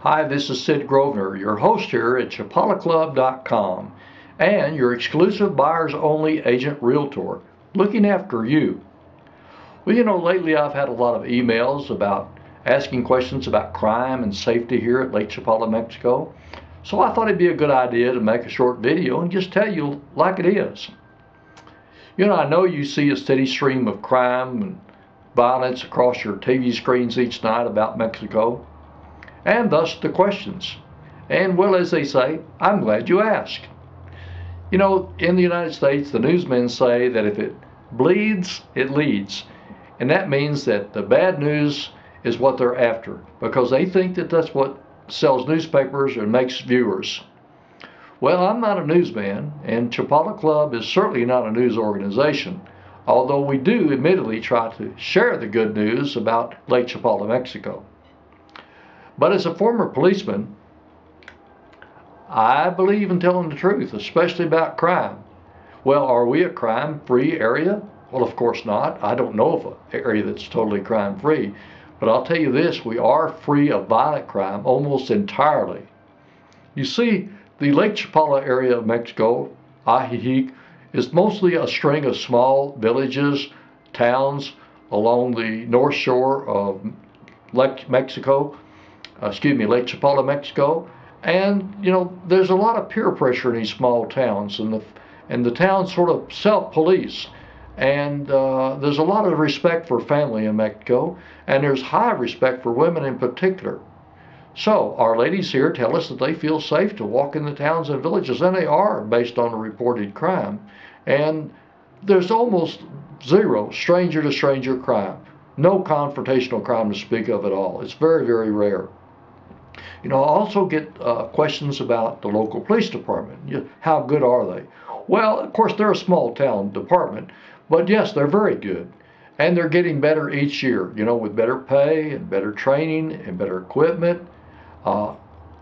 Hi, this is Sid Grosvenor, your host here at ChapalaClub.com and your exclusive buyers only agent realtor, looking after you. Well, lately I've had a lot of emails about asking questions about crime and safety here at Lake Chapala, Mexico. So I thought it'd be a good idea to make a short video and just tell you like it is. I know you see a steady stream of crime and violence across your TV screens each night about Mexico, and thus the questions. And well, as they say, I'm glad you asked. In the United States, the newsmen say that if it bleeds, it leads. And that means that the bad news is what they're after, because they think that that's what sells newspapers and makes viewers. Well, I'm not a newsman, and Chapala Club is certainly not a news organization, although we do admittedly try to share the good news about Lake Chapala, Mexico. But as a former policeman, I believe in telling the truth, especially about crime. Well, are we a crime-free area? Well, of course not. I don't know of an area that's totally crime-free. But I'll tell you this, we are free of violent crime almost entirely. You see, the Lake Chapala area of Mexico, Ajijic, is mostly a string of small villages, towns along the north shore of Lake Chapala, Mexico. And there's a lot of peer pressure in these small towns, and the towns sort of self-police. And there's a lot of respect for family in Mexico, and there's high respect for women in particular. So our ladies here tell us that they feel safe to walk in the towns and villages, and they are based on a reported crime. And there's almost zero stranger-to-stranger crime. No confrontational crime to speak of at all. It's very, very rare. I also get questions about the local police department. How good are they? Well, of course, they're a small town department, but yes, they're very good. And they're getting better each year, with better pay and better training and better equipment.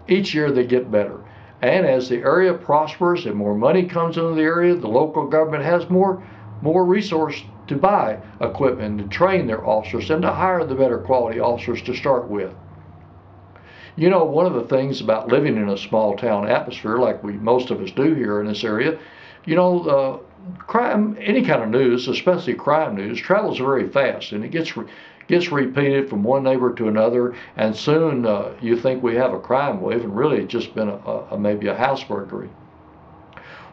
Each year they get better. And as the area prospers and more money comes into the area, the local government has more resource to buy equipment, to train their officers, and to hire the better quality officers to start with. One of the things about living in a small town atmosphere like most of us do here in this area, crime, any kind of news, especially crime news, travels very fast, and it gets repeated from one neighbor to another, and soon you think we have a crime wave, and really it's just been maybe a house burglary.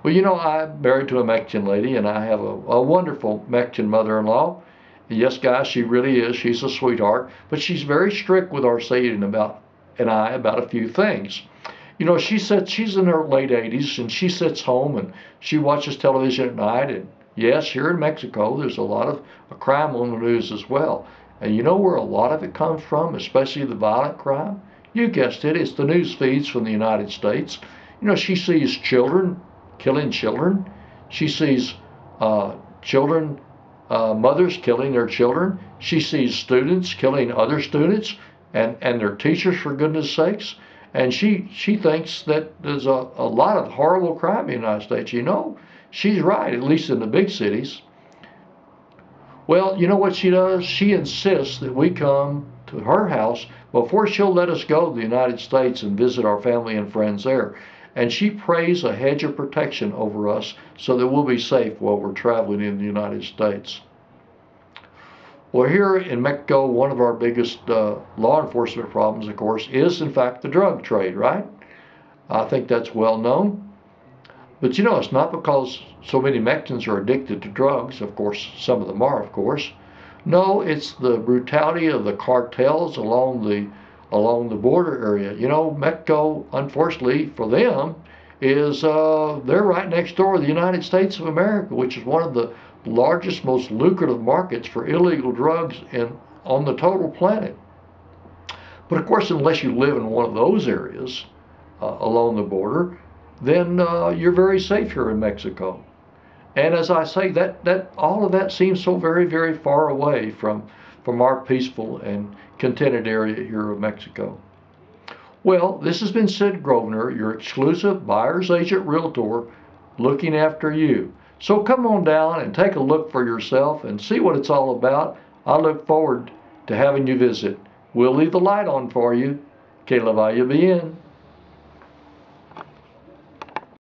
Well, I'm married to a Mexican lady, and I have a wonderful Mexican mother-in-law. Yes, guys, she really is. She's a sweetheart, but she's very strict with our saying about a few things. She's in her late 80s, and she sits home and she watches television at night. And yes, here in Mexico, there's a lot of crime on the news as well. And you know where a lot of it comes from, especially the violent crime? You guessed it, it's the news feeds from the United States. She sees children killing children. She sees mothers killing their children. She sees students killing other students and their teachers, for goodness sakes. And she thinks that there's a lot of horrible crime in the United States. She's right, at least in the big cities. Well, you know what she does? She insists that we come to her house before she'll let us go to the United States and visit our family and friends there. And she prays a hedge of protection over us so that we'll be safe while we're traveling in the United States. Well, here in Mexico, one of our biggest law enforcement problems, of course, is in fact the drug trade, right? I think that's well known. But it's not because so many Mexicans are addicted to drugs. Of course, some of them are, of course. No, it's the brutality of the cartels along the border area. Mexico, unfortunately for them, is they're right next door to the United States of America, which is one of the largest, most lucrative markets for illegal drugs on the total planet. But of course, unless you live in one of those areas along the border, then you're very safe here in Mexico. And as I say, that all of that seems so very, very far away from our peaceful and contented area here of Mexico. Well, this has been Sid Grosvenor, your exclusive buyer's agent realtor, looking after you. So come on down and take a look for yourself and see what it's all about. I look forward to having you visit. We'll leave the light on for you. Que la vaya bien.